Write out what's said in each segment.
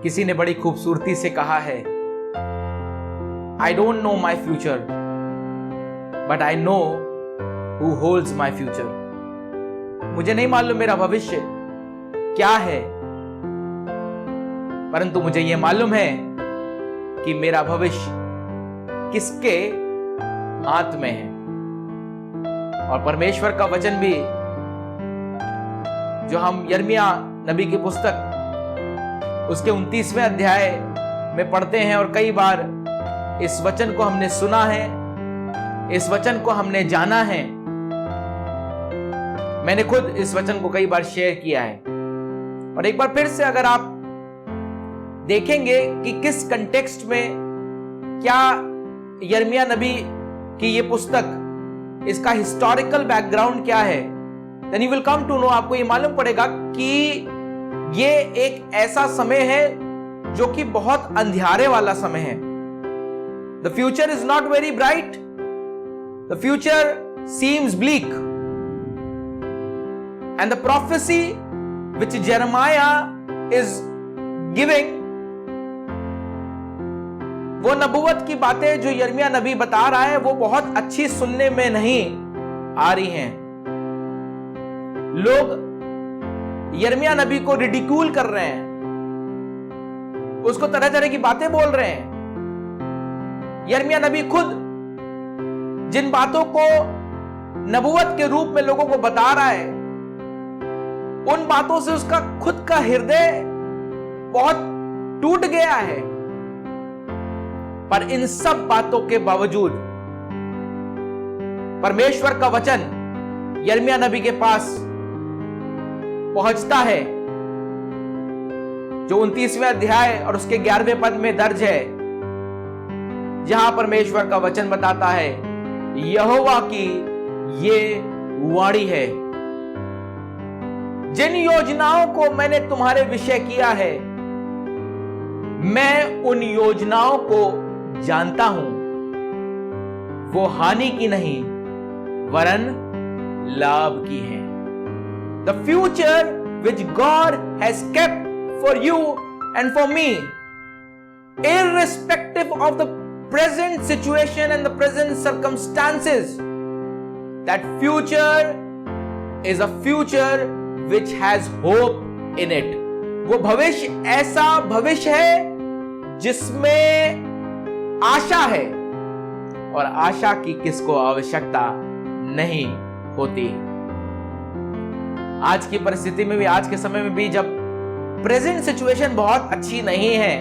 किसी ने बड़ी खूबसूरती से कहा है, I don't know my future but I know who holds my future. मुझे नहीं मालूम मेरा भविष्य क्या है, परंतु मुझे यह मालूम है कि मेरा भविष्य किसके हाथ में है। और परमेश्वर का वचन भी जो हम यिर्मयाह नबी की पुस्तक उसके 29वें अध्याय में पढ़ते हैं, और कई बार इस वचन को हमने सुना है, इस वचन को हमने जाना है। मैंने खुद इस वचन को कई बार शेयर किया है। और एक बार फिर से अगर आप देखेंगे कि किस कंटेक्स्ट में क्या यिर्मयाह नबी की ये पुस्तक, इसका हिस्टोरिकल बैकग्राउंड क्या है, then you will come to know, आपको ये मालूम पड़ेगा कि ये एक ऐसा समय है जो कि बहुत अंधियारे वाला समय है। The future is not very bright, the future seems bleak, and the prophecy which Jeremiah is giving, वो नबूवत की बातें जो यिर्मयाह नबी बता रहा है वो बहुत अच्छी सुनने में नहीं आ रही हैं। लोग यिर्मयाह नबी को रिडिक्यूल कर रहे हैं, उसको तरह तरह की बातें बोल रहे हैं। यिर्मयाह नबी खुद जिन बातों को नबूवत के रूप में लोगों को बता रहा है, उन बातों से उसका खुद का हृदय बहुत टूट गया है। पर इन सब बातों के बावजूद परमेश्वर का वचन यिर्मयाह नबी के पास पहुंचता है, जो 29वें अध्याय और उसके 11वें पद में दर्ज है, जहां परमेश्वर का वचन बताता है, यहोवा की ये वाणी है, जिन योजनाओं को मैंने तुम्हारे विषय किया है, मैं उन योजनाओं को जानता हूं, वो हानि की नहीं वरन लाभ की है। The future which God has kept for you and for me, irrespective of the present situation and the present circumstances, that future is a future which has hope in it. वो भविष्य ऐसा भविष्य है जिसमें आशा है, और आशा की किसको आवश्यकता नहीं होती। आज की परिस्थिति में भी, आज के समय में भी, जब प्रेजेंट सिचुएशन बहुत अच्छी नहीं है,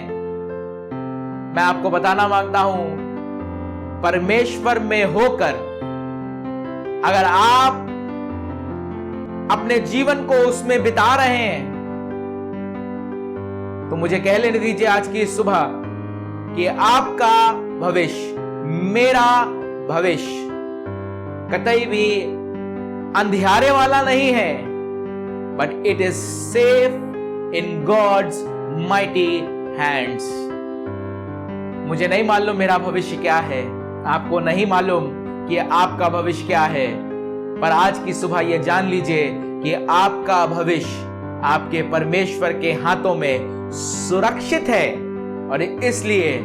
मैं आपको बताना मांगता हूं, परमेश्वर में होकर अगर आप अपने जीवन को उसमें बिता रहे हैं, तो मुझे कह लेने दीजिए आज की सुबह कि आपका भविष्य, मेरा भविष्य कतई भी अंधियारे वाला नहीं है, but it is safe in God's mighty hands. मुझे नहीं मालूम मेरा भविष्य क्या है, आपको नहीं मालूम कि आपका भविष्य क्या है, पर आज की सुबह यह जान लीजिए कि आपका भविष्य आपके परमेश्वर के हाथों में सुरक्षित है। और इसलिए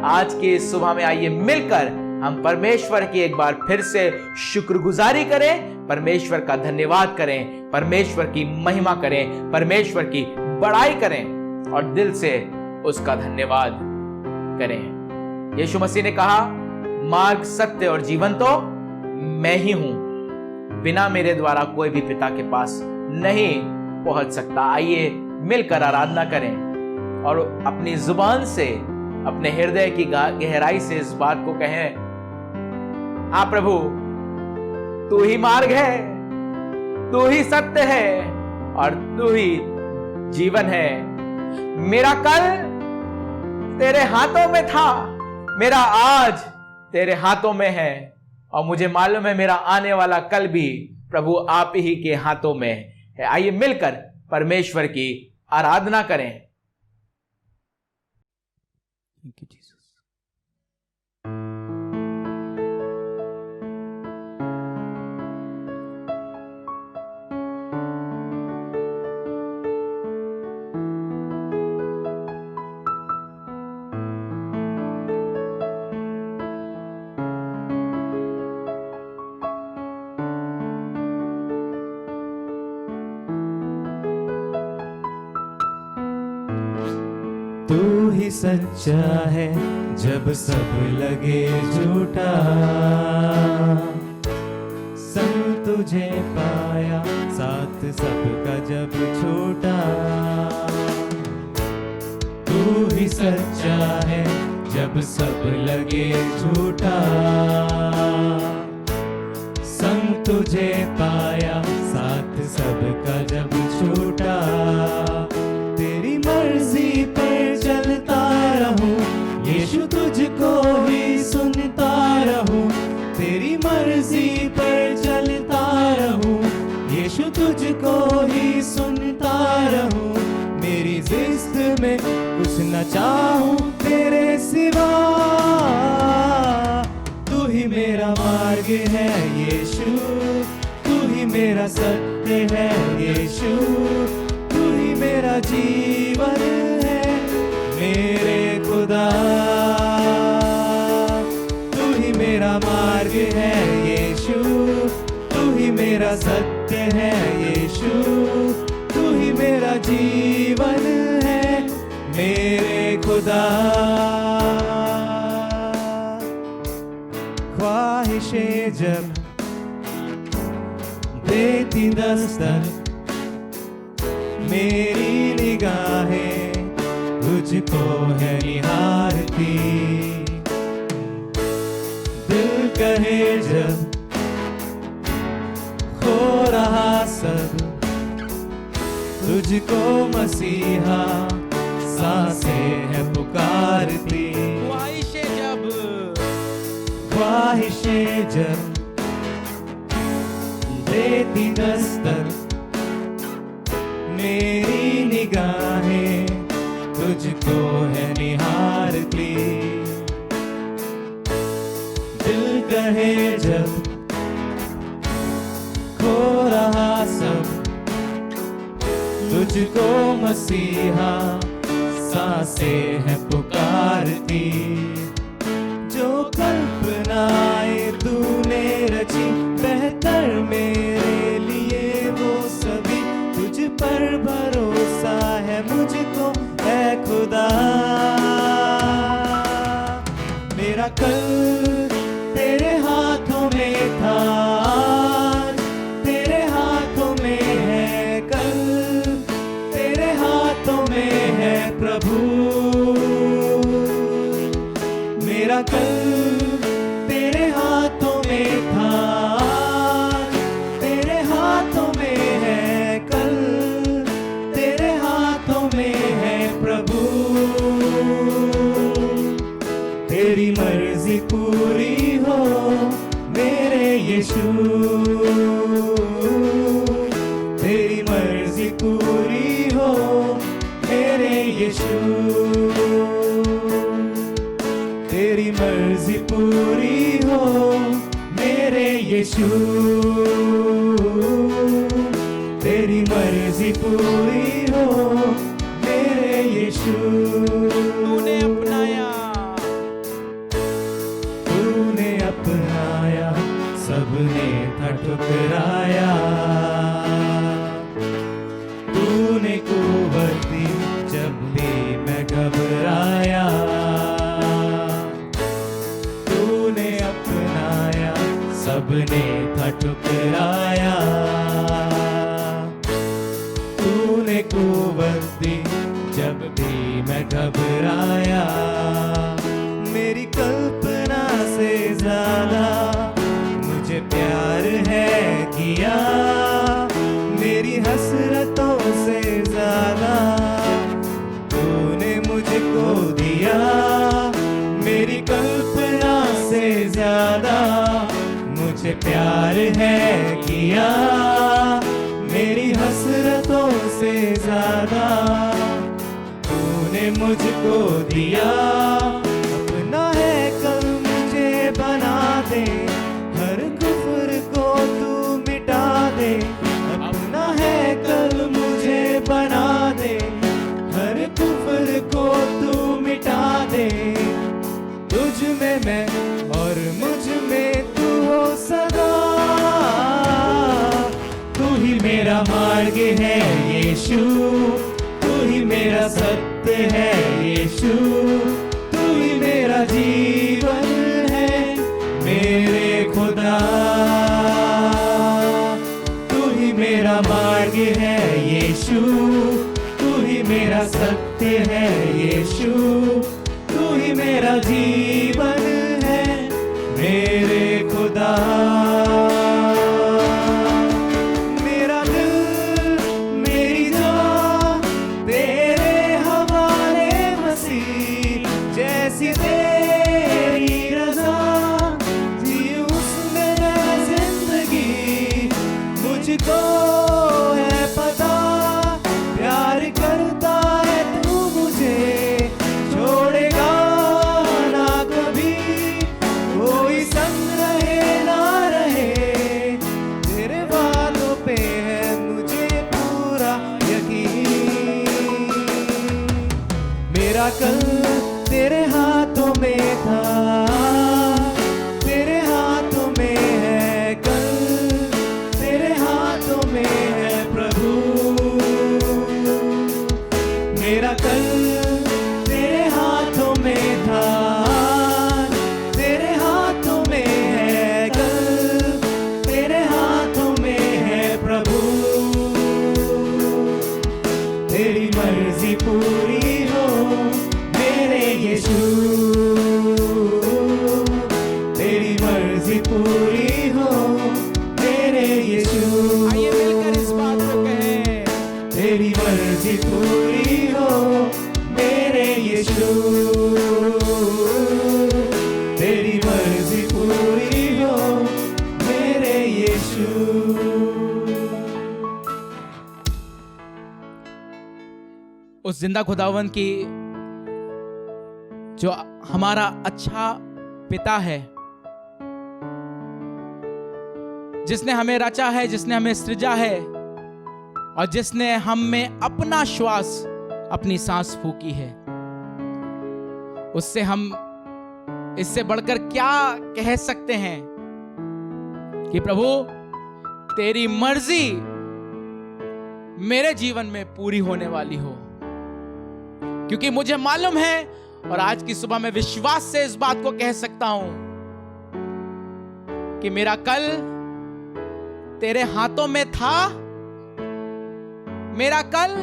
आज की सुबह में आइए मिलकर हम परमेश्वर की एक बार फिर से शुक्रगुजारी करें, परमेश्वर का धन्यवाद करें, परमेश्वर की महिमा करें, परमेश्वर की बड़ाई करें और दिल से उसका धन्यवाद करें। यीशु मसीह ने कहा, मार्ग, सत्य और जीवन तो मैं ही हूं, बिना मेरे द्वारा कोई भी पिता के पास नहीं पहुंच सकता। आइए मिलकर आराधना करें और अपनी जुबान से, अपने हृदय की गहराई से इस बात को कहें, हाँ प्रभु, तू ही मार्ग है, तू ही सत्य है और तू ही जीवन है। मेरा कल तेरे हाथों में था, मेरा आज तेरे हाथों में है, और मुझे मालूम है मेरा आने वाला कल भी प्रभु आप ही के हाथों में है। आइए मिलकर परमेश्वर की आराधना करें। Thank you Jesus. तू ही सच्चा है जब सब लगे झूठा, संग तुझे पाया साथ सबका जब छूटा। तू ही सच्चा है जब सब लगे झूठा, संग तुझे पाया साथ सबका जब छूटा। तेरी मर्जी पर चलता रहूं यीशु, तुझको ही सुनता रहूं। तेरी मर्जी पर चलता रहूं यीशु, तुझको ही सुनता रहूं। मेरी जिंदगी में कुछ न चाहूं तेरे सिवा, तू ही मेरा मार्ग है यीशु, तू ही मेरा सत्य है यीशु, तू ही मेरा जीवन है मेरे खुदा। तू ही मेरा मार्ग है यीशु, तू ही मेरा सत्य है यीशु, तू ही मेरा जीवन है मेरे खुदा। ख्वाहिशें जब देती दस्तक, मेरी निगाहें तुझको है निहारती। दिल कहे जब खो रहा सब, तुझको मसीहा सांसें है पुकारती। ख्वाहिशें जब देती दस्तक, मेरी निगाहें तुझको है निहारती। दिल कहे जब खो रहा सब, तुझको मसीहा सांसें है पुकारती। जो कल्पनाएं तूने रची बेहतर मेरे लिए, वो सभी तुझ पर भरोसा है मुझको है खुदा। मेरा कल तेरे हाथों में था, तेरे हाथों में है कल, तेरे हाथों में है प्रभु। मेरा कल तेरे हाथों में था, तेरे हाथों में है कल, तेरे हाथों में है प्रभु। तेरी मर्जी पूरी हो मेरे यीशु, तेरी मर्जी पूरी हो मेरे यीशु, तेरी मर्जी पूरी हो मेरे यीशु, तेरी मर्जी पूरी हो मेरे यीशु। तूने अपनाया, तूने अपनाया, सबने था ठुकराया। तूने कुव्वत दी जब भी मैं घबराया। तूने अपनाया, सबने था ठुकराया। तूने कुव्वत दी जब भी मैं घबराया। मेरी कल्पना से ज्यादा मुझे प्यार है किया, मेरी हसरतों से ज्यादा तूने मुझको दिया। मेरी कल्पना से ज्यादा मुझे प्यार है किया, मेरी हसरतों से ज्यादा तूने मुझको दिया। अपना है कल मुझे बना दे, हर कुफ्र को तू मिटा दे। अपना है कल मुझे बना दे, हर कुफ्र को तू मिटा दे। तुझ में मैं और मुझ में तू हो सदा, तू ही मेरा मार्ग है यीशु, तू ही मेरा सत्य सत्य है यीशु, तू ही मेरा जीवन है मेरे खुदा, तू ही मेरा मार्ग है यीशु, तू ही मेरा सत्य है यीशु, तू ही मेरा जीवन है मेरे खुदा। मेरा दिल मेरी जान तेरे हवाले मसीह, जैसी तेरी रज़ा जी उसमें मैं जिंदगी, मुझको है पता प्यार करता है तू मुझे, छोड़ेगा ना कभी, कोई संग रहे ना रहे, तेरे वादों पे है मुझे पूरा यकीन। मेरा कल तेरे हाथों में था, तेरे हाथों में है कल, तेरे हाथों में है प्रभु। मेरा कल तेरे हाथों में था, तेरे हाथों में है कल, तेरे हाथों में है प्रभु। तेरी मर्जी पूरी हो मेरे यीशु, तेरी मर्जी पूरी हो मेरे यीशु। आइए मिलकर इस बात को कहें, तेरी मर्जी पूरी हो मेरे यीशु, तेरी मर्जी पूरी हो मेरे यीशु। उस जिंदा खुदावन की जो हमारा अच्छा पिता है, जिसने हमें रचा है, जिसने हमें सृजा है और जिसने हम में अपना श्वास, अपनी सांस फूकी है, उससे हम इससे बढ़कर क्या कह सकते हैं कि प्रभु तेरी मर्जी मेरे जीवन में पूरी होने वाली हो। क्योंकि मुझे मालूम है और आज की सुबह मैं विश्वास से इस बात को कह सकता हूं कि मेरा कल तेरे हाथों में था, मेरा कल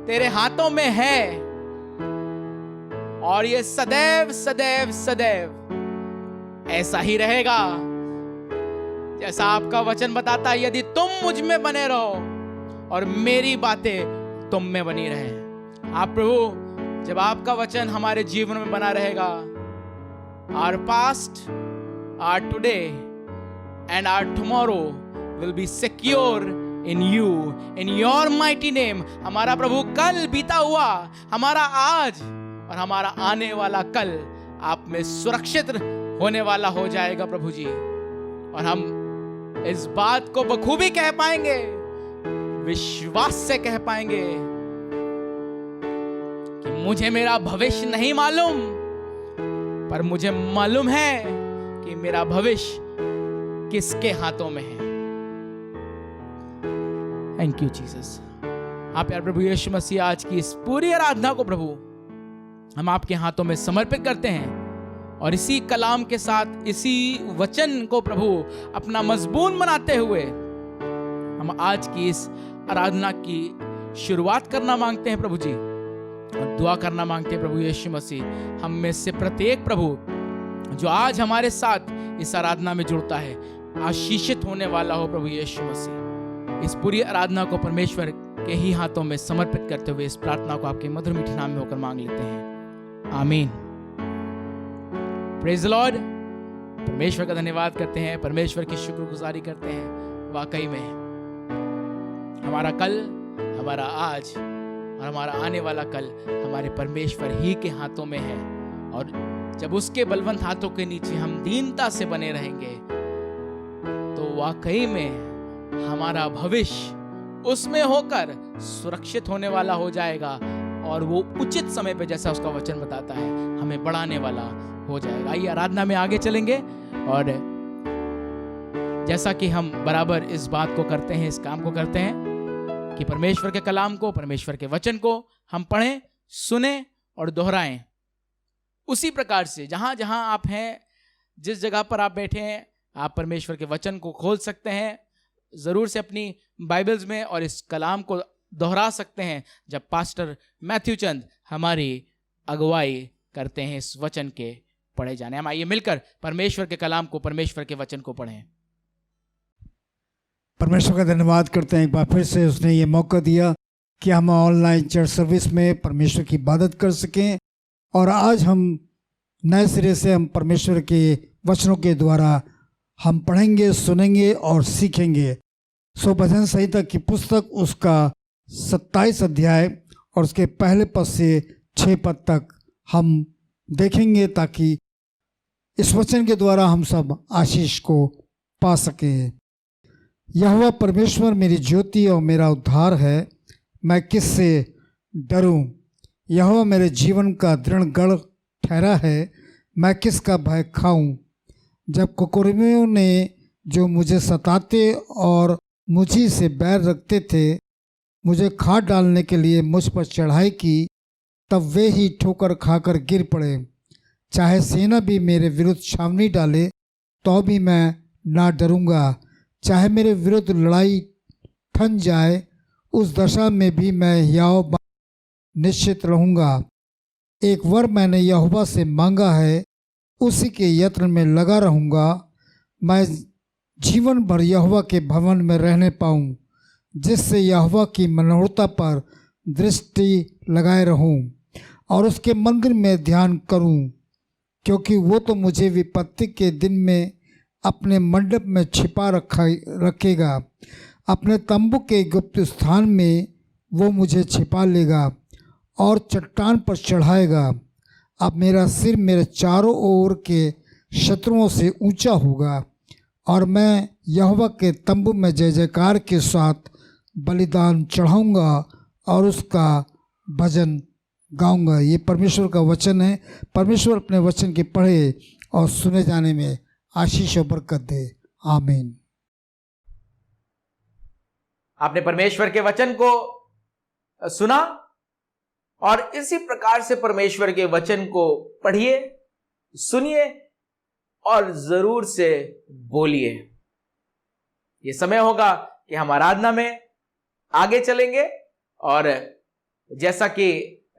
तेरे हाथों में है और ये सदैव सदैव सदैव ऐसा ही रहेगा। जैसा आपका वचन बताता है, यदि तुम मुझ में बने रहो और मेरी बातें तुम में बनी रहे। आप प्रभु, जब आपका वचन हमारे जीवन में बना रहेगा, our past, our today and our tomorrow will be secure in you, in your mighty name। हमारा प्रभु कल बीता हुआ, हमारा आज और हमारा आने वाला कल आप में सुरक्षित होने वाला हो जाएगा प्रभु जी। और हम इस बात को बखूबी कह पाएंगे, विश्वास से कह पाएंगे कि मुझे मेरा भविष्य नहीं मालूम, पर मुझे मालूम है कि मेरा भविष्य किसके हाथों में है। Thank you Jesus. आप यार प्रभु यीशु मसीह, आज की इस पूरी आराधना को प्रभु हम आपके हाथों में समर्पित करते हैं और इसी कलाम के साथ, इसी वचन को प्रभु अपना मजबून बनाते हुए हम आज की इस आराधना की शुरुआत करना मांगते हैं प्रभु जी, और दुआ करना मांगते हैं प्रभु यीशु मसीह। हम में से प्रत्येक प्रभु जो आज हमारे साथ इस आराधना में जुड़ता है, आशीषित होने वाला हो प्रभु यीशु मसीह। इस पूरी आराधना को परमेश्वर के ही हाथों में समर्पित करते हुए इस प्रार्थना को आपके मधुर मीठे नाम में होकर मांग लेते हैं, आमीन। Praise the Lord. परमेश्वर का धन्यवाद करते हैं, परमेश्वर की शुक्रगुजारी करते हैं। वाकई में हमारा कल, हमारा आज और हमारा आने वाला कल हमारे परमेश्वर ही के हाथों में है, और जब उसके बलवंत हाथों के नीचे हम दीनता से बने रहेंगे तो वाकई में हमारा भविष्य उसमें होकर सुरक्षित होने वाला हो जाएगा, और वो उचित समय पे, जैसा उसका वचन बताता है, हमें बढ़ाने वाला हो जाएगा। आइए आराधना में आगे चलेंगे, और जैसा कि हम बराबर इस बात को करते हैं, इस काम को करते हैं कि परमेश्वर के कलाम को, परमेश्वर के वचन को हम पढ़ें, सुने और दोहराएं। उसी प्रकार से जहां जहां आप हैं, जिस जगह पर आप बैठे हैं, आप परमेश्वर के वचन को खोल सकते हैं ज़रूर से अपनी बाइबल्स में, और इस कलाम को दोहरा सकते हैं जब पास्टर मैथ्यू चंद हमारी अगुवाई करते हैं इस वचन के पढ़े जाने। हम आइए मिलकर परमेश्वर के कलाम को, परमेश्वर के वचन को पढ़ें। परमेश्वर का धन्यवाद करते हैं एक बार फिर से उसने ये मौका दिया कि हम ऑनलाइन चर्च सर्विस में परमेश्वर की इबादत कर सकें। और आज हम नए सिरे से हम परमेश्वर के वचनों के द्वारा हम पढ़ेंगे, सुनेंगे और सीखेंगे। सो भजन संहिता की पुस्तक उसका 27 अध्याय और उसके पहले पद से 6 पद तक हम देखेंगे, ताकि इस वचन के द्वारा हम सब आशीष को पा सकें। यहोवा परमेश्वर मेरी ज्योति और मेरा उद्धार है, मैं किससे डरूं। यहोवा मेरे जीवन का दृढ़ गढ़ ठहरा है, मैं किसका भय खाऊं। जब कुकर्मियों ने जो मुझे सताते और मुझी से बैर रखते थे, मुझे खाद डालने के लिए मुझ पर चढ़ाई की, तब वे ही ठोकर खाकर गिर पड़े। चाहे सेना भी मेरे विरुद्ध छावनी डाले तो भी मैं ना डरूंगा। चाहे मेरे विरुद्ध लड़ाई ठन जाए, उस दशा में भी मैं हियाव निश्चित रहूंगा। एक वर मैंने यहोवा से मांगा है, उसी के यत्न में लगा रहूंगा। मैं जीवन भर यहोवा के भवन में रहने पाऊं, जिससे यहोवा की मनोहरता पर दृष्टि लगाए रहूं और उसके मंदिर में ध्यान करूं, क्योंकि वो तो मुझे विपत्ति के दिन में अपने मंडप में छिपा रखेगा। अपने तंबू के गुप्त स्थान में वो मुझे छिपा लेगा और चट्टान पर चढ़ाएगा। अब मेरा सिर मेरे चारों ओर के शत्रुओं से ऊंचा होगा और मैं यहोवा के तंबू में जय जयकार के साथ बलिदान चढ़ाऊंगा और उसका भजन गाऊंगा। ये परमेश्वर का वचन है। परमेश्वर अपने वचन के पढ़े और सुने जाने में आशीष और बरकत दे। आमीन। आपने परमेश्वर के वचन को सुना और इसी प्रकार से परमेश्वर के वचन को पढ़िए, सुनिए और जरूर से बोलिए। ये समय होगा कि हम आराधना में आगे चलेंगे और जैसा कि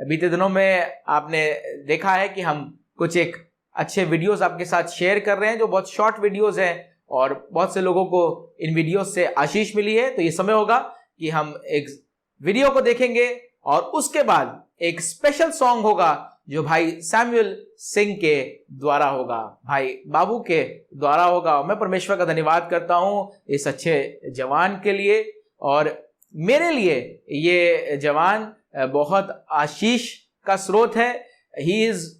बीते दिनों में आपने देखा है कि हम कुछ एक अच्छे वीडियोस आपके साथ शेयर कर रहे हैं, जो बहुत शॉर्ट वीडियोस हैं और बहुत से लोगों को इन वीडियोस से आशीष मिली है। तो ये समय होगा कि हम एक वीडियो को देखेंगे और उसके बाद एक स्पेशल सॉन्ग होगा जो भाई सैमुअल सिंह के द्वारा होगा, भाई बाबू के द्वारा होगा। मैं परमेश्वर का धन्यवाद करता हूं इस अच्छे जवान के लिए, और मेरे लिए ये जवान बहुत आशीष का स्रोत है। He is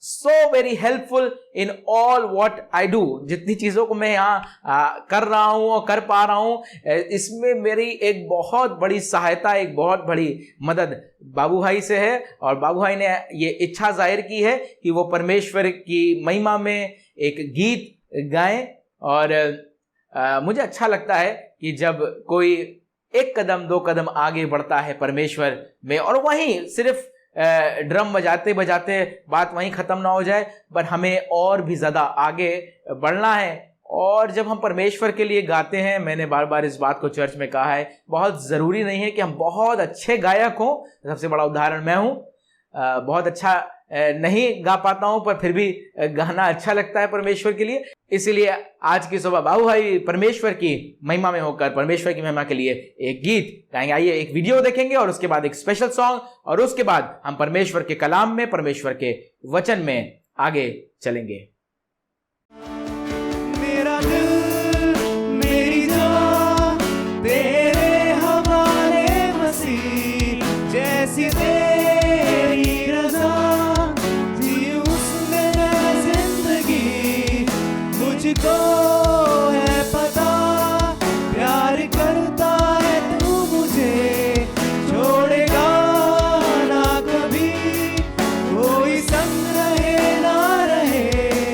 so very helpful in all what I do. जितनी चीज़ों को मैं यहाँ कर रहा हूँ और कर पा रहा हूँ, इसमें मेरी एक बहुत बड़ी सहायता, एक बहुत बड़ी मदद बाबू भाई से है। और बाबू भाई ने ये इच्छा जाहिर की है कि वो परमेश्वर की महिमा में एक गीत गाएं। और मुझे अच्छा लगता है कि जब कोई एक कदम दो कदम आगे बढ़ता है परमेश्वर में, और वहीं सिर्फ ड्रम बजाते बजाते बात वहीं ख़त्म ना हो जाए, पर हमें और भी ज़्यादा आगे बढ़ना है। और जब हम परमेश्वर के लिए गाते हैं, मैंने बार बार इस बात को चर्च में कहा है, बहुत ज़रूरी नहीं है कि हम बहुत अच्छे गायक हों। सबसे बड़ा उदाहरण मैं हूँ। बहुत अच्छा नहीं गा पाता हूँ, पर फिर भी गाना अच्छा लगता है परमेश्वर के लिए। इसीलिए आज की सुबह बाबू भाई परमेश्वर की महिमा में होकर परमेश्वर की महिमा के लिए एक गीत गाएंगे। आइए एक वीडियो देखेंगे और उसके बाद एक स्पेशल सॉन्ग, और उसके बाद हम परमेश्वर के कलाम में, परमेश्वर के वचन में आगे चलेंगे। मेरा दिल मेरी जान तेरे हवाले मसीह, जैसी तेरी रज़ा जी उसमें मैं जिंदगी। मुझको है पता प्यार करता है तू मुझे, छोड़ेगा ना कभी, कोई संग रहे ना रहे।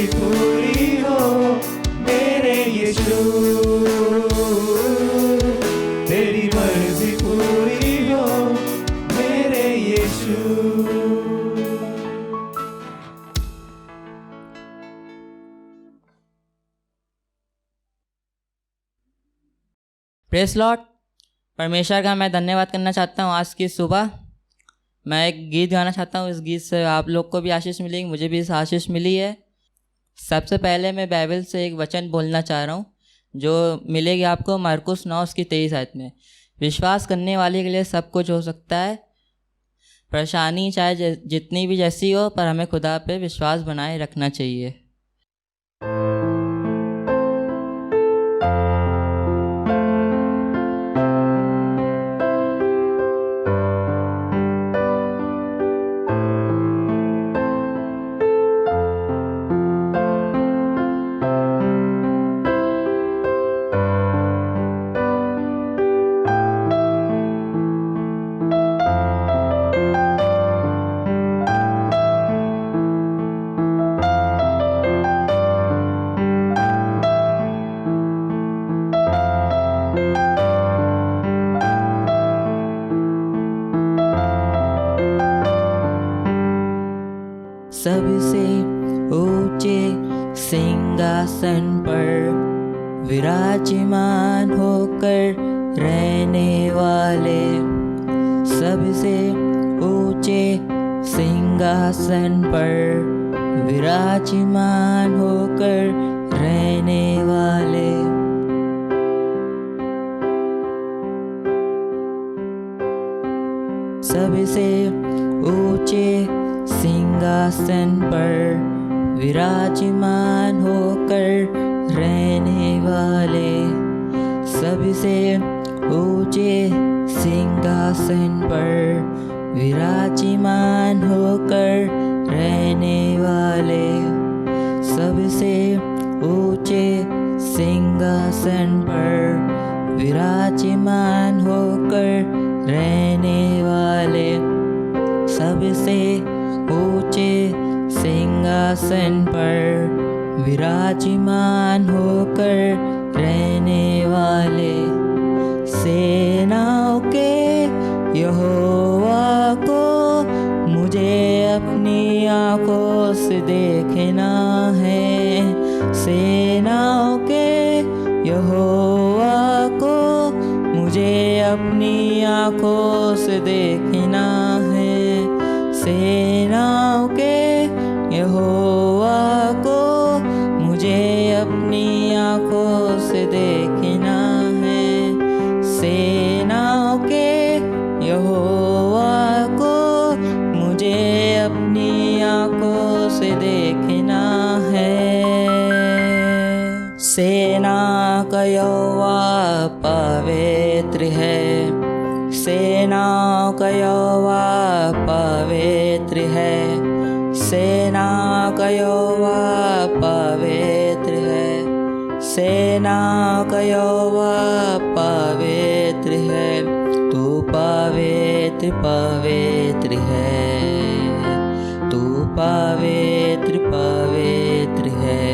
मर्जी पूरी हो मेरे यीशु, तेरी मर्जी पूरी हो मेरे यीशु। प्रेस लॉर्ड, परमेश्वर का मैं धन्यवाद करना चाहता हूँ। आज की सुबह मैं एक गीत गाना चाहता हूँ। इस गीत से आप लोग को भी आशीष मिलेगी, मुझे भी इस आशीष मिली है। सबसे पहले मैं बाइबल से एक वचन बोलना चाह रहा हूँ जो मिलेगी आपको मरकुस 9 उसकी 23 आयत में। विश्वास करने वाले के लिए सब कुछ हो सकता है। परेशानी चाहे जितनी भी जैसी हो, पर हमें खुदा पे विश्वास बनाए रखना चाहिए। सबसे ऊंचे सिंहासन पर विराजमान होकर रहने वाले, सबसे ऊंचे सिंहासन पर विराजमान होकर रहने वाले, सबसे ऊंचे सिंहासन पर विराजमान होकर रहने वाले, सबसे ऊंचे सिंहासन पर विराजमान होकर रहने वाले, सबसे ऊंचे सिंहासन पर विराजमान होकर रहने वाले, सबसे ऊंचे सिंहासन पर विराजमान होकर रहने वाले, सेनाओं के यहोवा को मुझे अपनी आंखों से देखना है, सेनाओं के यहोवा को मुझे अपनी आंखों से देखना है, सेनाओं के यहोवा को मुझे अपनी आंखों से देखना है, सेनाओं के यहोवा को मुझे अपनी आंखों से देखना है। सेना का यहोवा पवित्र है, सेना का यहोवा पवित्र है, सेना का यहोवा पवित्र है, सेना का यहोवा पवित्र है, तू पवित्र पवित्र है, तू पवित्र पवित्र है,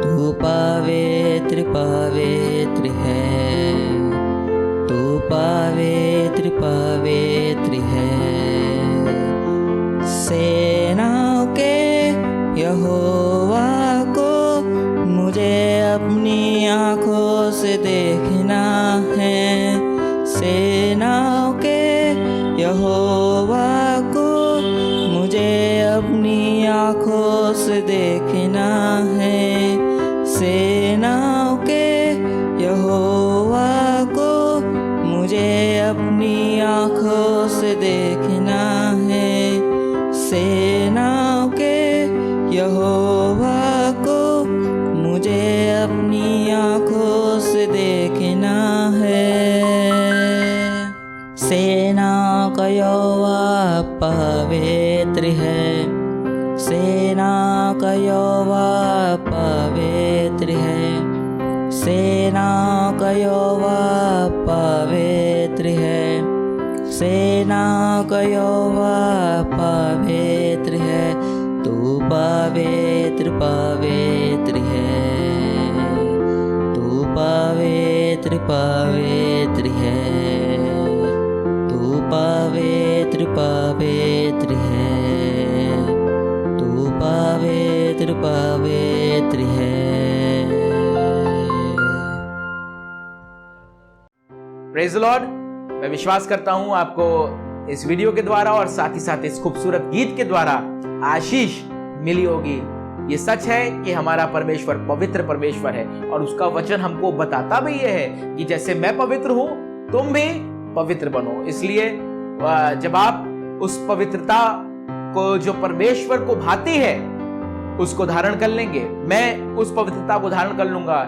तू पवित्र पवित्र है, तू पवित्र पवित्र है। सेनाओं के यहोवा को मुझे अपनी आंखों से देखना है, सेनाओं के यहोवा को मुझे अपनी आंखों से देखना है, सेनाओं के यहोवा को मुझे अपनी आंखों से देखना है, सेनाओं के यहोवा को मुझे अपनी आंखों से देखना है। सेना का यहोवा पवित्र है, सेना का यहोवा पवित्र है, सेना का यहोवा पवित्र है, सेना का यहोवा पवित्र है, तू पवित्र पवित्र है, तू पवित्र पवित्र है, तू पवित्र पवित्र है, तू पवित्र पवित्र है। Praise the Lord. मैं विश्वास करता हूं आपको इस वीडियो के द्वारा और साथ ही साथ इस खूबसूरत गीत के द्वारा आशीष मिली होगी। ये सच है कि हमारा परमेश्वर पवित्र परमेश्वर है और उसका वचन हमको बताता भी ये है कि जैसे मैं पवित्र हूं तुम भी पवित्र बनो। इसलिए जब आप उस पवित्रता को जो परमेश्वर को भाती है उसको धारण कर लेंगे, मैं उस पवित्रता को धारण कर लूंगा,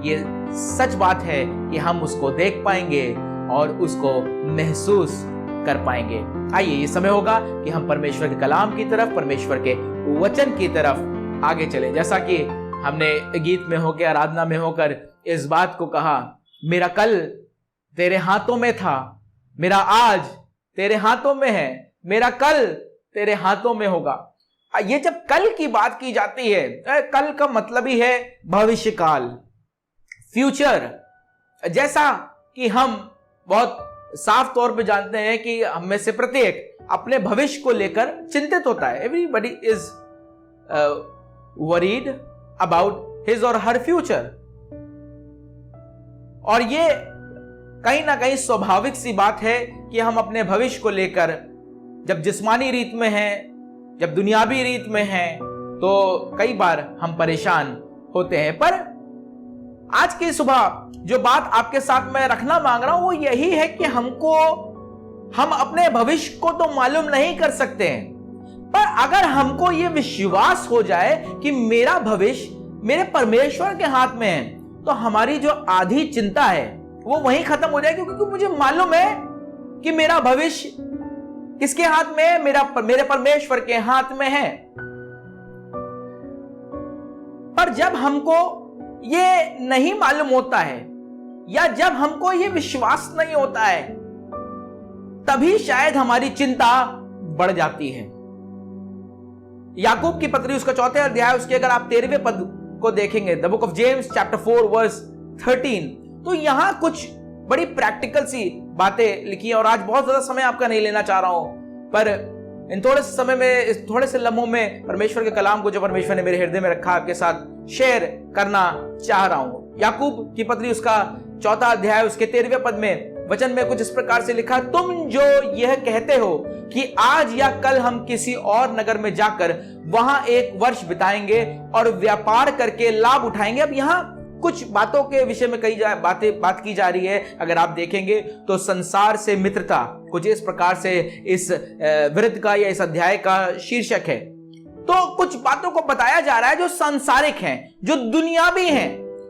ये सच बात है कि हम उसको देख पाएंगे और उसको महसूस कर पाएंगे। आइए, ये समय होगा कि हम परमेश्वर के कलाम की तरफ, परमेश्वर के वचन की तरफ आगे चले। जैसा कि हमने गीत में होकर, आराधना में होकर इस बात को कहा, मेरा कल तेरे हाथों में था, मेरा आज तेरे हाथों में है, मेरा कल तेरे हाथों में होगा। ये जब कल की बात की जाती है, कल का मतलब ही है भविष्य काल, फ्यूचर। जैसा कि हम बहुत साफ तौर पे जानते हैं कि हम में से प्रत्येक अपने भविष्य को लेकर चिंतित होता है। Everybody is worried about his और हर फ्यूचर। और ये कहीं ना कहीं स्वाभाविक सी बात है कि हम अपने भविष्य को लेकर जब जिस्मानी रीत में हैं, जब दुनियावी रीत में हैं, तो कई बार हम परेशान होते हैं। पर आज की सुबह जो बात आपके साथ मैं रखना मांग रहा हूं वो यही है कि हम अपने भविष्य को तो मालूम नहीं कर सकते हैं, पर अगर हमको ये विश्वास हो जाए कि मेरा भविष्य मेरे परमेश्वर के हाथ में है, तो हमारी जो आधी चिंता है वो वहीं खत्म हो जाएगी, क्योंकि मुझे मालूम है कि मेरा भविष्य किसके हाथ में है, मेरे परमेश्वर के हाथ में है। पर जब हमको ये नहीं मालूम होता है या जब हमको ये विश्वास नहीं होता है, तभी शायद हमारी चिंता बढ़ जाती है। याकूब की पत्री उसका 4 अध्याय, उसके अगर आप 13वें पद को देखेंगे, the book of James chapter 4 verse 13, तो यहां कुछ बड़ी प्रैक्टिकल सी बातें लिखी है। और आज बहुत ज्यादा समय आपका नहीं लेना चाह रहा हूं, पर इन थोड़े से समय में, इस थोड़े से लम्हों में परमेश्वर के कलाम को जो परमेश्वर ने मेरे हृदय में रखा आपके साथ शेयर करना चाह रहा हूं। याकूब की पत्री उसका 4 अध्याय, उसके 13वें पद में वचन में कुछ इस प्रकार से लिखा, तुम जो यह कहते हो कि आज या कल हम किसी और नगर में जाकर वहां 1 वर्ष बिताएंगे और व्यापार करके लाभ उठाएंगे। अब यहां कुछ बातों के विषय में बात की जा रही है। अगर आप देखेंगे तो संसार से मित्रता, कुछ इस प्रकार से इस वृत्त का या इस अध्याय का शीर्षक है। तो कुछ बातों को बताया जा रहा है जो सांसारिक हैं, जो दुनियावी हैं,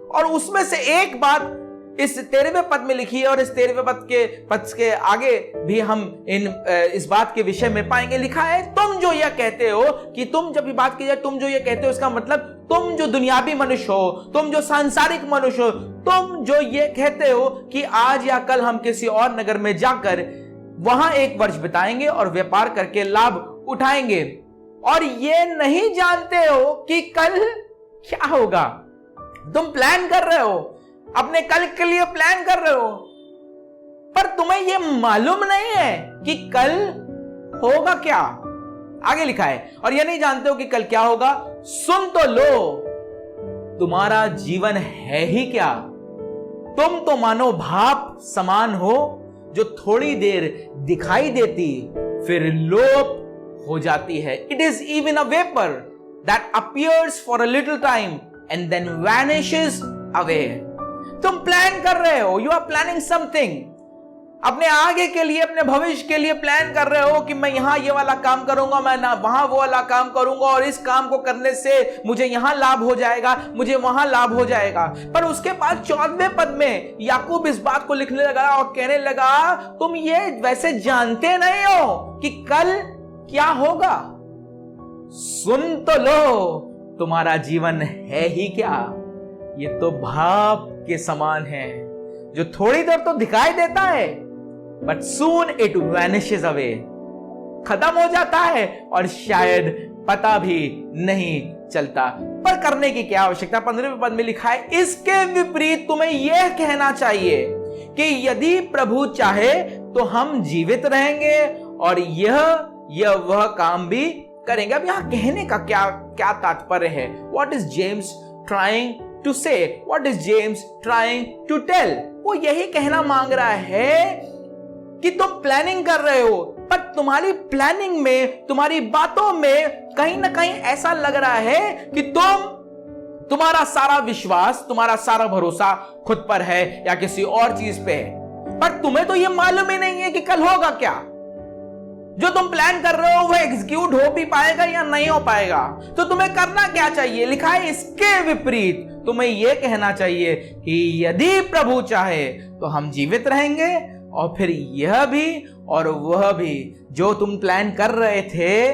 और उसमें से एक बात इस 13वें पद में लिखी है। और इस 13वें पद के आगे भी हम इस बात के विषय में पाएंगे, लिखा है, तुम जो यह कहते हो कि, तुम जब भी बात की जाए, तुम जो ये कहते हो, इसका मतलब तुम जो दुनियावी मनुष्य हो, तुम जो सांसारिक मनुष्य हो, तुम जो ये कहते हो कि आज या कल हम किसी और नगर में जाकर वहां 1 वर्ष बिताएंगे और व्यापार करके लाभ उठाएंगे, और ये नहीं जानते हो कि कल क्या होगा। तुम प्लान कर रहे हो, अपने कल के लिए प्लान कर रहे हो, पर तुम्हें यह मालूम नहीं है कि कल होगा क्या। आगे लिखा है, और यह नहीं जानते हो कि कल क्या होगा। सुन तो लो, तुम्हारा जीवन है ही क्या। तुम तो मानो भाप समान हो जो थोड़ी देर दिखाई देती फिर लोप हो जाती है। It is even a vapour that appears for a little time and then vanishes away. तुम प्लान कर रहे हो, यू आर प्लानिंग समथिंग, अपने आगे के लिए, अपने भविष्य के लिए प्लान कर रहे हो कि मैं यहां ये वाला काम करूंगा, मैं ना वहां वो वाला काम करूंगा, और इस काम को करने से मुझे यहां लाभ हो जाएगा, मुझे वहां लाभ हो जाएगा। पर उसके बाद 14वें पद में याकूब इस बात को लिखने लगा और कहने लगा, तुम ये वैसे जानते नहीं हो कि कल क्या होगा। सुन तो लो, तुम्हारा जीवन है ही क्या। ये तो भाप के समान है जो थोड़ी देर तो दिखाई देता है, but soon it vanishes away, खत्म हो जाता है और शायद पता भी नहीं चलता। पर करने की क्या आवश्यकता? 15वें पद में लिखा है, इसके विपरीत तुम्हें यह कहना चाहिए कि यदि प्रभु चाहे तो हम जीवित रहेंगे और यह वह काम भी करेंगे। अब यहां कहने का क्या तात्पर्य है? What is James trying to say? What is James trying to tell? वो यही कहना मांग रहा है कि तुम प्लानिंग कर रहे हो, पर तुम्हारी प्लानिंग में, तुम्हारी बातों में कहीं ना कहीं ऐसा लग रहा है कि तुम्हारा सारा विश्वास, तुम्हारा सारा भरोसा खुद पर है या किसी और चीज पे है, पर तुम्हें तो यह मालूम ही नहीं है कि कल होगा क्या। जो तुम प्लान कर रहे हो वो एग्जीक्यूट हो भी पाएगा या नहीं हो पाएगा। तो तुम्हें करना क्या चाहिए? लिखा है, इसके विपरीत तुम्हें यह कहना चाहिए कि यदि प्रभु चाहे तो हम जीवित रहेंगे और फिर यह भी और वह भी जो तुम प्लान कर रहे थे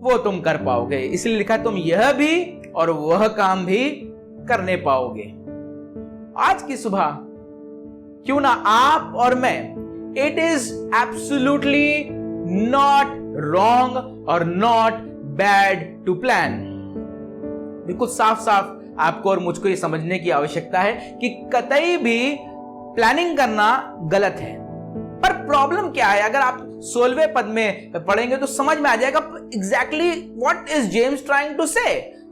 वो तुम कर पाओगे। इसलिए लिखा, तुम यह भी और वह काम भी करने पाओगे। आज की सुबह क्यों ना आप और मैं, it is absolutely not wrong और नॉट बैड टू प्लान। बिल्कुल साफ साफ आपको और मुझको ये समझने की आवश्यकता है कि कतई भी प्लानिंग करना गलत है। पर प्रॉब्लम क्या है? अगर आप 16वें पद में पढ़ेंगे तो समझ में आ जाएगा exactly what is James trying to say.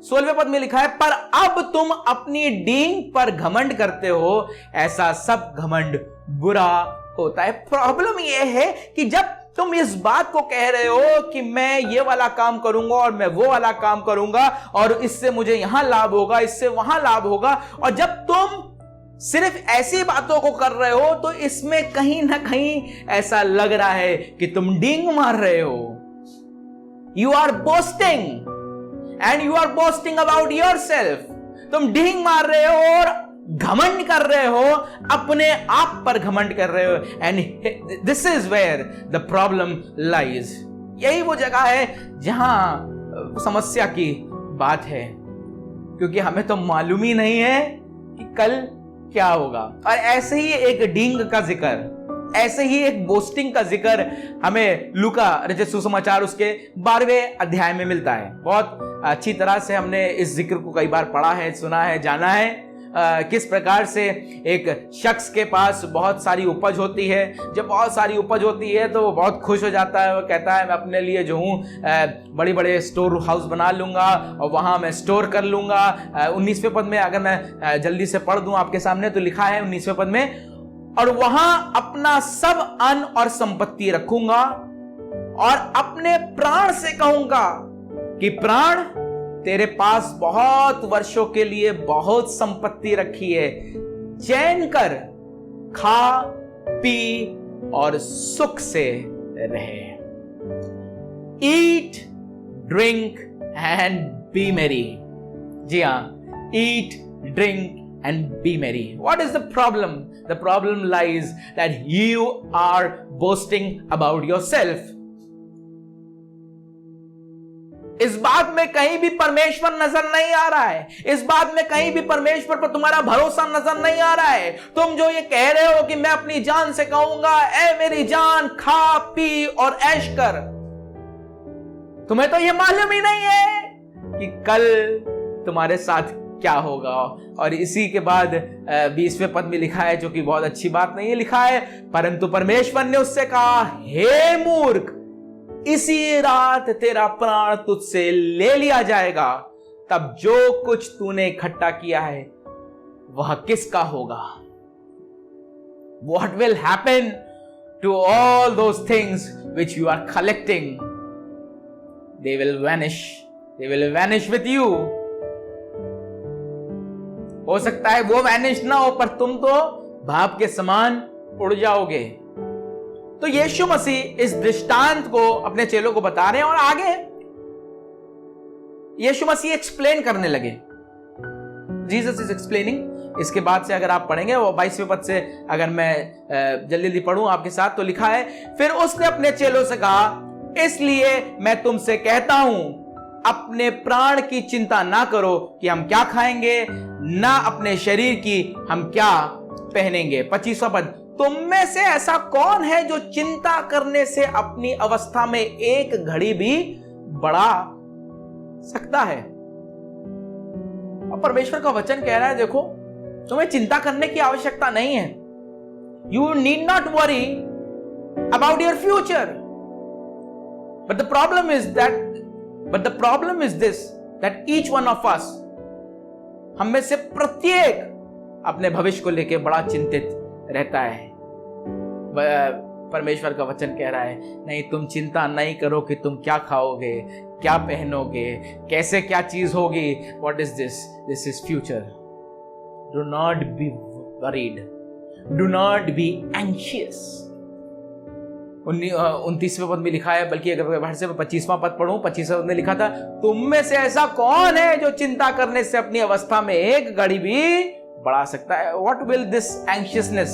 16वें पद में लिखा है, पर अब तुम अपनी डींग पर घमंड करते हो, ऐसा सब घमंड बुरा होता है। प्रॉब्लम यह है कि जब तुम इस बात को कह रहे हो कि मैं ये वाला काम करूंगा और मैं वो वाला काम करूंगा और इससे मुझे यहां लाभ होगा, इससे वहां लाभ होगा, और जब तुम सिर्फ ऐसी बातों को कर रहे हो तो इसमें कहीं ना कहीं ऐसा लग रहा है कि तुम डींग मार रहे हो। You are boasting and you are boasting about yourself. तुम डींग मार रहे हो और घमंड कर रहे हो, अपने आप पर घमंड कर रहे हो। And this is where the problem lies. यही वो जगह है जहां समस्या की बात है, क्योंकि हमें तो मालूम ही नहीं है कि कल क्या होगा। और ऐसे ही एक डींग का जिक्र, ऐसे ही एक बोस्टिंग का जिक्र हमें लूका रचित सुसमाचार उसके 12वें अध्याय में मिलता है। बहुत अच्छी तरह से हमने इस जिक्र को कई बार पढ़ा है, सुना है, जाना है। किस प्रकार से एक शख्स के पास बहुत सारी उपज होती है। जब बहुत सारी उपज होती है तो वो बहुत खुश हो जाता है। वो कहता है, मैं अपने लिए जो हूँ बड़े बड़े स्टोर हाउस बना लूंगा और वहाँ मैं स्टोर कर लूंगा। 19वें पद में अगर मैं जल्दी से पढ़ दूं आपके सामने तो लिखा है 19वें पद में, और वहां अपना सब अन्न और संपत्ति रखूंगा और अपने प्राण से कहूंगा कि प्राण, तेरे पास बहुत वर्षों के लिए बहुत संपत्ति रखी है, चैन कर, खा पी और सुख से रहे। ईट, ड्रिंक एंड बी मेरी। जी हां, eat, drink and be merry. What is the problem? The problem lies that you are boasting about yourself. इस बात में कहीं भी परमेश्वर नजर नहीं आ रहा है। इस बात में कहीं भी परमेश्वर पर तुम्हारा भरोसा नजर नहीं आ रहा है। तुम जो ये कह रहे हो कि मैं अपनी जान से कहूंगा, ए मेरी जान, खा पी और ऐश कर, तुम्हें तो ये मालूम ही नहीं है कि कल तुम्हारे साथ क्या होगा। और इसी के बाद 20वें पद में लिखा है, जो कि बहुत अच्छी बात नहीं है, लिखा है, परंतु परमेश्वर ने उससे कहा, हे मूर्ख, इसी रात तेरा प्राण तुझसे ले लिया जाएगा, तब जो कुछ तूने इकट्ठा किया है वह किसका होगा? What will happen to all those things which you are collecting? They will vanish. They will vanish with you. हो सकता है वो वैनिश ना हो, पर तुम तो भाप के समान उड़ जाओगे। तो यीशु मसीह इस दृष्टांत को अपने चेलों को बता रहे हैं और आगे यीशु मसीह एक्सप्लेन करने लगे। Jesus is explaining. इसके बाद से अगर आप पढ़ेंगे वो 22वें पद से, अगर मैं जल्दी जल्दी पढ़ूं आपके साथ, तो लिखा है, फिर उसने अपने चेलों से कहा, इसलिए मैं तुमसे कहता हूं, अपने प्राण की चिंता ना करो कि हम क्या खाएंगे, ना अपने शरीर की हम क्या पहनेंगे। 25वां पद, तुम में से ऐसा कौन है जो चिंता करने से अपनी अवस्था में एक घड़ी भी बढ़ा सकता है? और परमेश्वर का वचन कह रहा है देखो तुम्हें चिंता करने की आवश्यकता नहीं है. You need not worry about your future. But the problem is this, that each one of us, हम में से प्रत्येक अपने भविष्य को लेकर बड़ा चिंतित रहता है. परमेश्वर का वचन कह रहा है नहीं, तुम चिंता नहीं करो कि तुम क्या खाओगे, क्या पहनोगे, कैसे क्या चीज होगी. What is this? This is future. Do not be worried. Do not be anxious. 29वें पद में लिखा है, बल्कि अगर मैं से 25वां पद पढ़ूं, 25वें पद में लिखा था, तुम में से ऐसा कौन है जो चिंता करने से अपनी अवस्था में एक घड़ी भी बढ़ा सकता है. What will this anxiousness,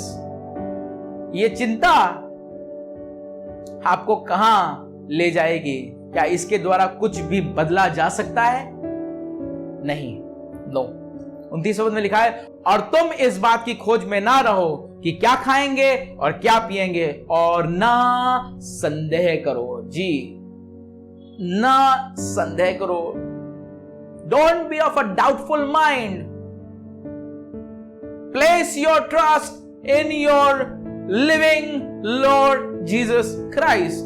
ये चिंता आपको कहां ले जाएगी? क्या इसके द्वारा कुछ भी बदला जा सकता है? नहीं, नो. 29वें पद में लिखा है, और तुम इस बात की खोज में ना रहो कि क्या खाएंगे और क्या पिएंगे, और ना संदेह करो. जी, ना संदेह करो. Don't be of a doubtful mind. Place your trust in your living Lord Jesus Christ.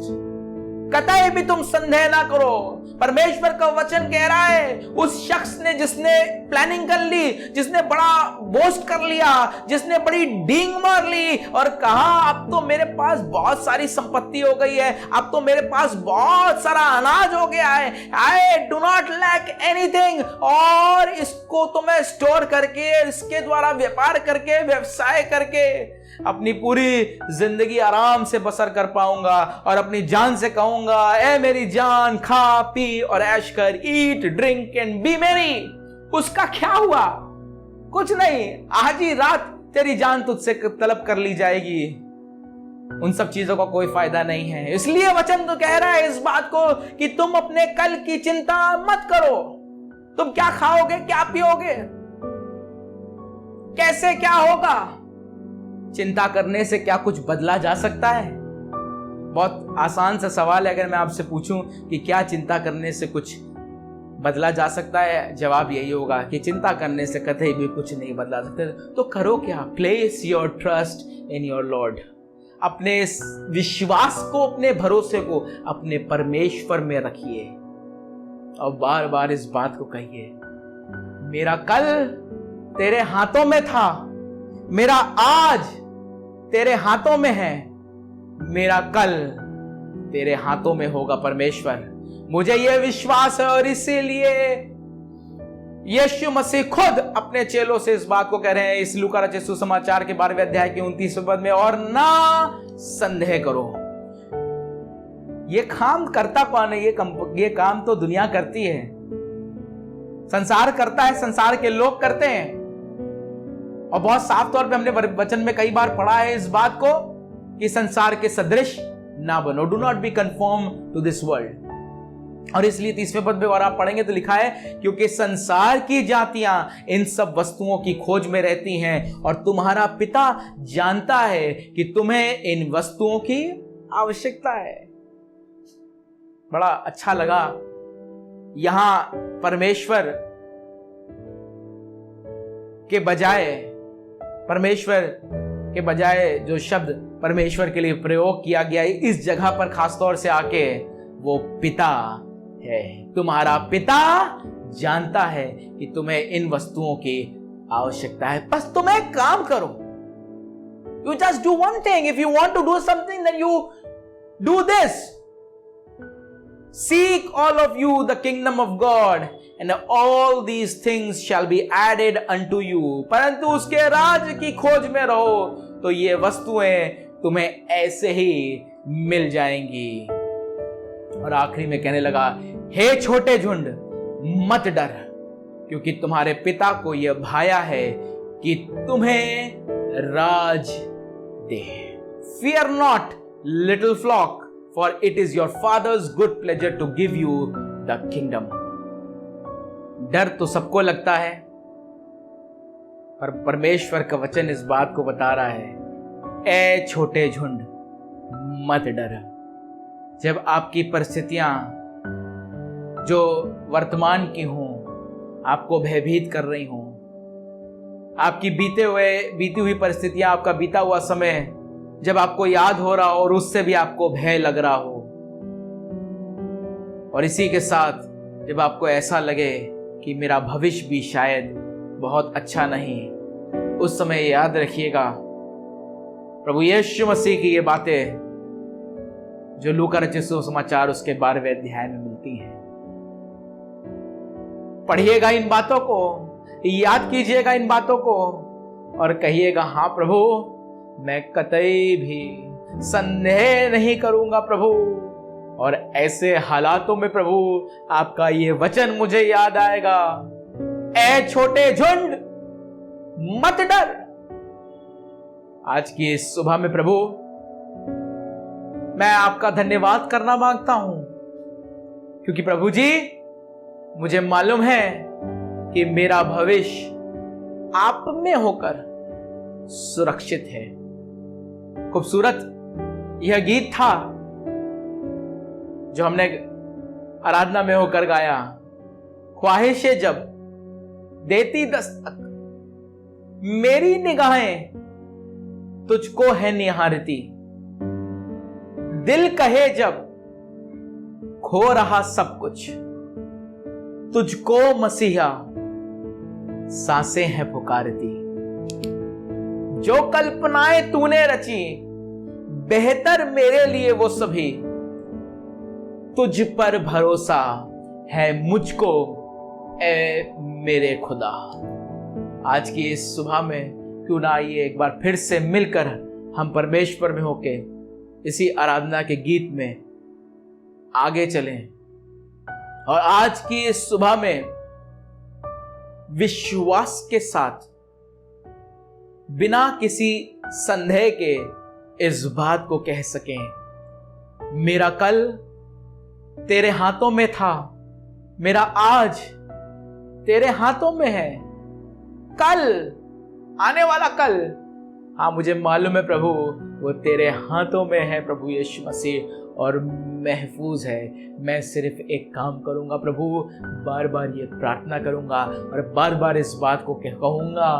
कतई भी तुम संदेह ना करो. परमेश्वर का वचन कह रहा है उस शख्स ने जिसने प्लानिंग कर ली, जिसने बड़ा बोस्ट कर लिया, जिसने बड़ी डींग मार ली और कहा अब तो मेरे पास बहुत सारी संपत्ति हो गई है, अब तो मेरे पास बहुत सारा अनाज हो गया है, I do not lack anything, और इसको तो मैं स्टोर करके, इसके द्वारा व्यापार करके, व्यवसाय करके अपनी पूरी जिंदगी आराम से बसर कर पाऊंगा और अपनी जान से कहूंगा, ए मेरी जान, खा पी और ऐश कर, ईट ड्रिंक एंड बी मेरी. उसका क्या हुआ? कुछ नहीं. आज ही रात तेरी जान तुझसे तलब कर ली जाएगी. उन सब चीजों का कोई फायदा नहीं है. इसलिए वचन तो कह रहा है इस बात को कि तुम अपने कल की चिंता मत करो. तुम क्या खाओगे, क्या पियोगे, कैसे क्या होगा. चिंता करने से क्या कुछ बदला जा सकता है? बहुत आसान सा सवाल है. अगर मैं आपसे पूछूं कि क्या चिंता करने से कुछ बदला जा सकता है, जवाब यही होगा कि चिंता करने से कतई भी कुछ नहीं बदला सकता. तो करो क्या? Place your trust in your Lord. अपने विश्वास को, अपने भरोसे को अपने परमेश्वर में रखिए और बार बार इस बात को कहिए, मेरा कल तेरे हाथों में था, मेरा आज तेरे हाथों में है, मेरा कल तेरे हाथों में होगा. परमेश्वर, मुझे यह विश्वास है और इसीलिए यीशु मसीह खुद अपने चेलों से इस बात को कह रहे हैं इस लूका रचित सुसमाचार के 12वें अध्याय के 29वें पद में, और ना संदेह करो. ये काम करता कौन है? ये काम तो दुनिया करती है, संसार करता है, संसार के लोग करते हैं. और बहुत साफ तौर पे हमने वचन में कई बार पढ़ा है इस बात को कि संसार के सदृश ना बनो. Do not be conform to this world. और इसलिए 30वें पद में और आप पढ़ेंगे तो लिखा है, क्योंकि संसार की जातियां इन सब वस्तुओं की खोज में रहती हैं और तुम्हारा पिता जानता है कि तुम्हें इन वस्तुओं की आवश्यकता है. बड़ा अच्छा लगा यहां परमेश्वर के बजाय जो शब्द परमेश्वर के लिए प्रयोग किया गया है इस जगह पर खासतौर से आके, वो पिता है. तुम्हारा पिता जानता है कि तुम्हें इन वस्तुओं की आवश्यकता है. बस तुम एक काम करो. You just do one thing. If you want to do something, then you do this. Seek all of you the kingdom of God, and all these things shall be added unto you. परंतु उसके राज्य की खोज में रहो तो ये वस्तुएं तुम्हें ऐसे ही मिल जाएंगी. और आखिरी में कहने लगा, हे छोटे झुंड, मत डर, क्योंकि तुम्हारे पिता को यह भाया है कि तुम्हें राज दे. Fear not, little flock, for it is your father's good pleasure to give you the kingdom. डर तो सबको लगता है, पर परमेश्वर का वचन इस बात को बता रहा है, ए छोटे झुंड, मत डर. जब आपकी परिस्थितियां जो वर्तमान की हों, आपको भयभीत कर रही हों, आपकी बीती हुई परिस्थितियां, आपका बीता हुआ समय जब आपको याद हो रहा हो और उससे भी आपको भय लग रहा हो, और इसी के साथ जब आपको ऐसा लगे कि मेरा भविष्य भी शायद बहुत अच्छा नहीं, उस समय याद रखिएगा प्रभु यीशु मसीह की ये बातें जो लूका रचित सुसमाचार उसके 12वें अध्याय में मिलती हैं। पढ़िएगा इन बातों को, याद कीजिएगा इन बातों को और कहिएगा, हाँ प्रभु, मैं कतई भी संदेह नहीं करूंगा प्रभु। और ऐसे हालातों में प्रभु आपका ये वचन मुझे याद आएगा, ऐ छोटे झुंड मत डर। आज की इस सुबह में प्रभु मैं आपका धन्यवाद करना मांगता हूं, क्योंकि प्रभु जी मुझे मालूम है कि मेरा भविष्य आप में होकर सुरक्षित है। खूबसूरत यह गीत था जो हमने आराधना में होकर गाया, ख्वाहिशें जब देती दस्तक, मेरी निगाहें तुझको है निहारती, दिल कहे जब खो रहा सब कुछ, तुझको मसीहा सांसें हैं पुकारती। जो कल्पनाएं तूने रची बेहतर मेरे लिए वो सभी, तुझ पर भरोसा है मुझको ए मेरे खुदा। आज की इस सुबह में क्यों ना आइए एक बार फिर से मिलकर हम परमेश्वर में होके इसी आराधना के गीत में आगे चलें और आज की इस सुबह में विश्वास के साथ बिना किसी संदेह के इस बात को कह सकें, मेरा कल तेरे हाथों में था, मेरा आज तेरे हाथों में है, कल आने वाला कल, हाँ मुझे मालूम है प्रभु वो तेरे हाथों में है प्रभु यीशु मसीह, और महफूज है। मैं सिर्फ एक काम करूंगा प्रभु, बार बार ये प्रार्थना करूंगा और बार बार इस बात को कहूंगा,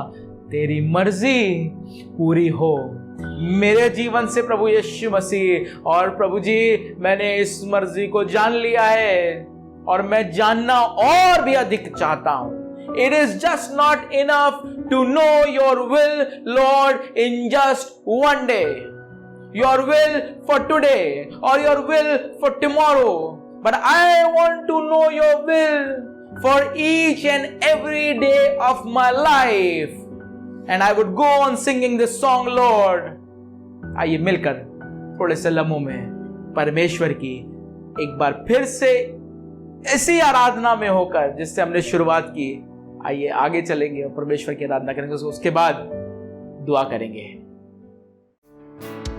तेरी मर्जी पूरी हो मेरे जीवन से प्रभु यीशु मसीह। और प्रभु जी मैंने इस मर्जी को जान लिया है और मैं जानना और भी अधिक चाहता हूं। It is just not enough to know your will, Lord, in just one day. Your will for today or your will for tomorrow. But I want to know your will for each and every day of my life. And I would go on singing this song, Lord. आइए मिलकर थोड़े से लम्हों में परमेश्वर की एक बार फिर से ऐसी आराधना में होकर जिससे हमने शुरुआत की, आइए आगे चलेंगे और परमेश्वर की आराधना करेंगे, उसके बाद दुआ करेंगे।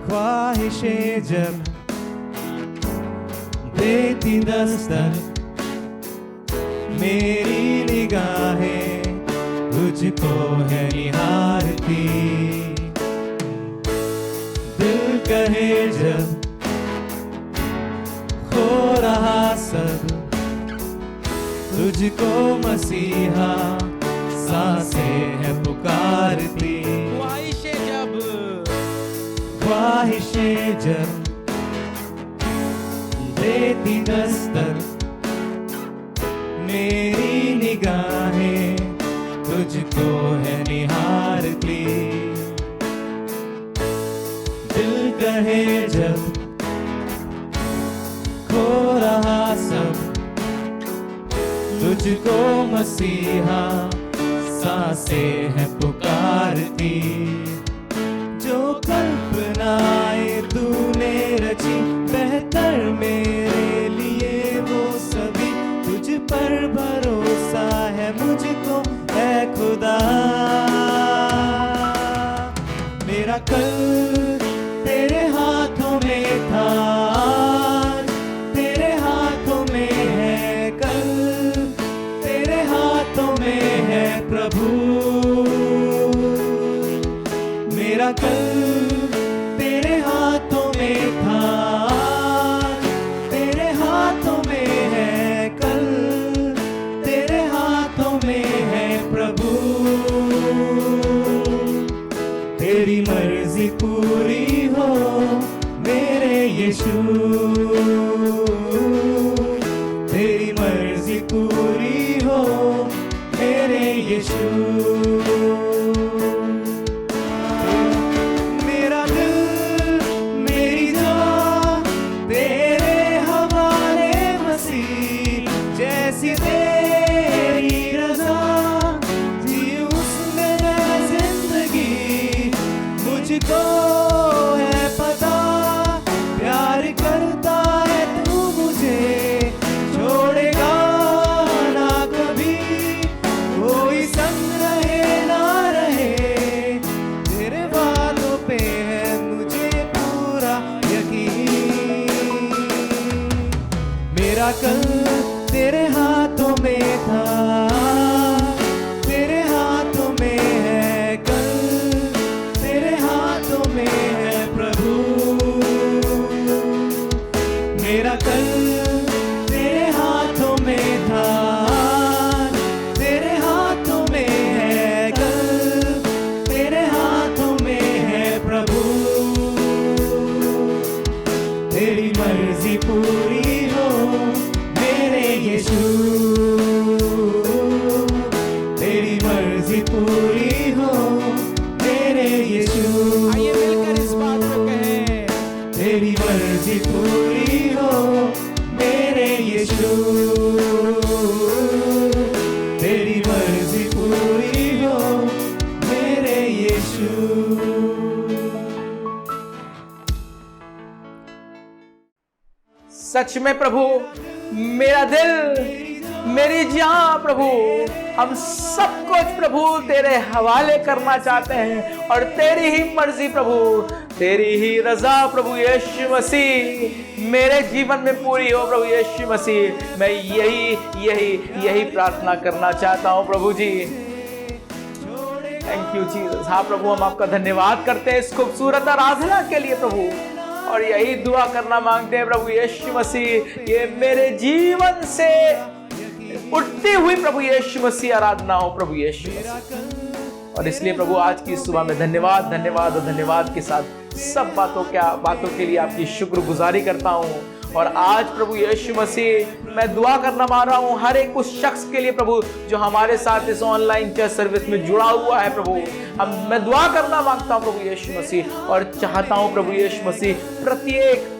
ख्वाहिशें जब देती दस्तक, मेरी निगाहें तुझको है निहारती, दिल कहे जब खो रहा सब, तुझको मसीहा सांसें है पुकारती। ख्वाहिशें जब देती दस्तक, मेरी निगाहें तुझको है निहारती, दिल कहे जब खो रहा सब, तुझको मसीहा सांसें है पुकारती। जो कल्पनाएं तूने रची बेहतर मेरे लिए वो सभी, तुझ पर भरोसा है मुझको है खुदा। मेरा कल तेरे हाथों में था, तेरे हाथों में है कल, तेरे हाथों में है प्रभु। मेरा कल तेरे हाथों में था, तेरे हाथों में है कल, तेरे हाथों में मेरा कल तेरे हाथों में था, तेरे हाथों में है कल, तेरे हाथों में है प्रभु। मेरा कल तेरे हाथों में था, तेरे हाथों में है कल, तेरे हाथों में है प्रभु। तेरी मर्जी पूरी हो मेरे यीशु, तेरी मर्जी पूरी हो मेरे यीशु। आइए मिलकर इस बात को कहें, तेरी मर्जी पूरी हो मेरे यीशु, तेरी मर्जी पूरी हो मेरे यीशु। सच में प्रभु, मेरा दिल, मेरी जान प्रभु, हम सब कुछ प्रभु तेरे हवाले करना चाहते हैं और तेरी ही मर्जी प्रभु, तेरी ही रजा प्रभु यीशु मसीह मेरे जीवन में पूरी हो प्रभु यीशु मसीह। मैं यही प्रार्थना करना चाहता हूं प्रभु जी। Thank you Jesus. हाँ प्रभु, हम आपका धन्यवाद करते हैं इस खूबसूरत आराधना के लिए प्रभु, और यही दुआ करना मांगते हैं प्रभु यीशु मसीह, ये मेरे जीवन से उठती हुई प्रभु यीशु मसीह आराधना हो प्रभु यीशु मसीह। और इसलिए प्रभु आज की सुबह में धन्यवाद धन्यवाद और धन्यवाद के साथ सब बातों के लिए आपकी शुक्रगुजारी करता हूँ। और आज प्रभु यीशु मसीह मैं दुआ करना मान रहा हूँ हर एक उस शख्स के लिए प्रभु जो हमारे साथ इस ऑनलाइन चर्च सर्विस में जुड़ा हुआ है प्रभु। मैं दुआ करना मांगता हूँ प्रभु यीशु मसीह, और चाहता हूँ प्रभु यीशु मसीह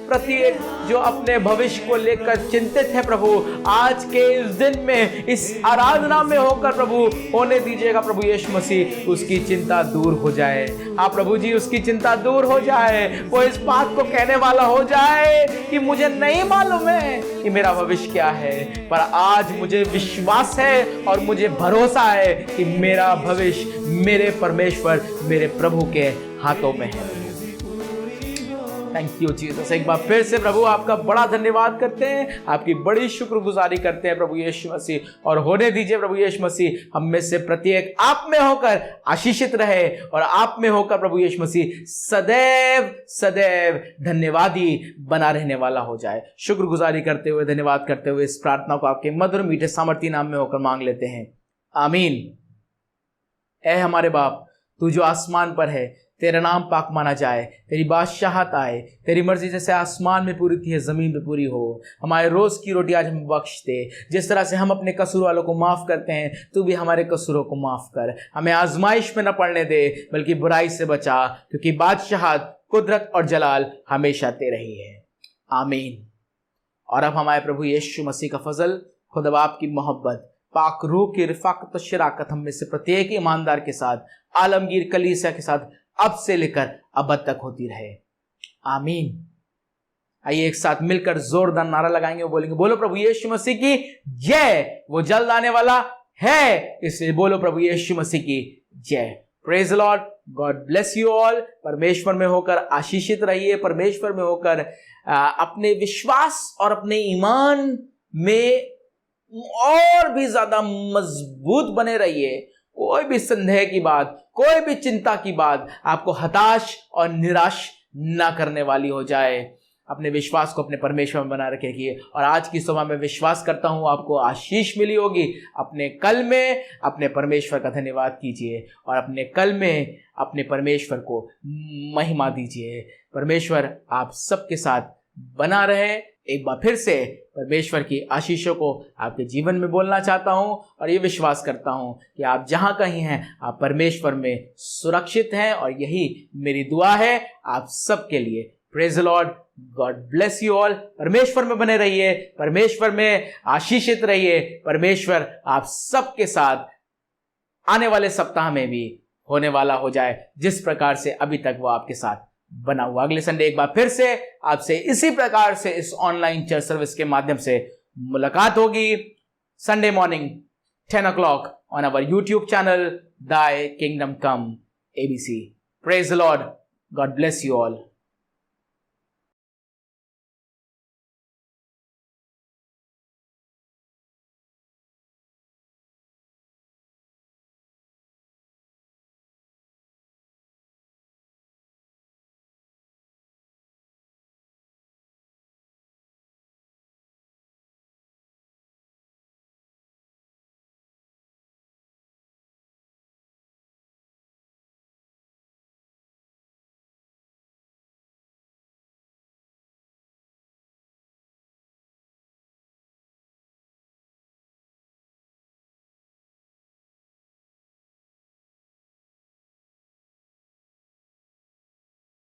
प्रत्येक जो अपने भविष्य को लेकर चिंतित है प्रभु, आज के इस दिन में इस आराधना में होकर प्रभु होने दीजिएगा प्रभु यीशु मसीह, उसकी चिंता दूर हो जाए। हाँ प्रभु जी, उसकी चिंता दूर हो जाए, वो इस बात को कहने वाला हो जाए कि मुझे नहीं मालूम है कि मेरा भविष्य क्या है, पर आज मुझे विश्वास है और मुझे भरोसा है कि मेरा भविष्य मेरे परमेश्वर, मेरे प्रभु के हाथों में है। Thank you Jesus. एक बार फिर से प्रभु आपका बड़ा धन्यवाद करते हैं, आपकी बड़ी शुक्रगुजारी करते हैं प्रभु यीशु मसीह, और होने दीजिए प्रभु यीशु मसीह हम में से प्रत्येक आप में होकर आशीषित रहे, और आप में होकर प्रभु यीशु मसीह सदैव सदैव धन्यवादी बना रहने वाला हो जाए। शुक्रगुजारी करते हुए, धन्यवाद करते हुए इस प्रार्थना को आपके मधुर मीठे सामर्थी नाम में होकर मांग लेते हैं, आमीन। ऐ हमारे बाप, तू जो आसमान पर है, तेरा नाम पाक माना जाए, तेरी बादशाहत आए, तेरी मर्जी जैसे आसमान में पूरी थी है जमीन पे पूरी हो। हमारे रोज की रोटी आज हमें बख्श दे, जिस तरह से हम अपने कसूर वालों को माफ करते हैं, तू भी हमारे कसूरों को माफ कर। हमें आजमाइश में न पड़ने दे, बल्कि बुराई से बचा, क्योंकि बादशाहत, कुदरत और जलाल हमेशा तेरे ही है, आमीन। और अब हमारे प्रभु यीशु मसीह का फजल, खुदा बाप की मोहब्बत, पाक रूह की रिफाकत और शराकत हम में से प्रत्येक ईमानदार के साथ, आलमगीर कलीसिया के साथ अब से लेकर अब तक होती रहे, आमीन। आइए एक साथ मिलकर जोरदार नारा लगाएंगे, वो बोलेंगे, बोलो प्रभु यीशु मसीह की जय, वो जल्द आने वाला है, इसलिए बोलो प्रभु यीशु मसीह की जय। Praise the Lord, God bless you all. परमेश्वर में होकर आशीषित रहिए, परमेश्वर में होकर अपने विश्वास और अपने ईमान में और भी ज्यादा मजबूत बने रहिए। कोई भी संदेह की बात, कोई भी चिंता की बात आपको हताश और निराश ना करने वाली हो जाए। अपने विश्वास को अपने परमेश्वर में बना रखिए, और आज की सुबह में विश्वास करता हूं आपको आशीष मिली होगी। अपने कल में अपने परमेश्वर का धन्यवाद कीजिए, और अपने कल में अपने परमेश्वर को महिमा दीजिए। परमेश्वर आप सबके साथ बना रहे। एक बार फिर से परमेश्वर की आशीषों को आपके जीवन में बोलना चाहता हूं, और ये विश्वास करता हूं कि आप जहां कहीं हैं आप परमेश्वर में सुरक्षित हैं, और यही मेरी दुआ है आप सबके लिए। Praise the Lord, God bless you all. परमेश्वर में बने रहिए, परमेश्वर में आशीषित रहिए। परमेश्वर आप सबके साथ आने वाले सप्ताह में भी होने वाला हो जाए, जिस प्रकार से अभी तक वो आपके साथ बना हुआ। अगले संडे एक बार फिर से आपसे इसी प्रकार से इस ऑनलाइन चर्च सर्विस के माध्यम से मुलाकात होगी। Sunday morning 10 o'clock on our YouTube channel, Thy Kingdom Come ABC। Praise the Lord, God bless you all.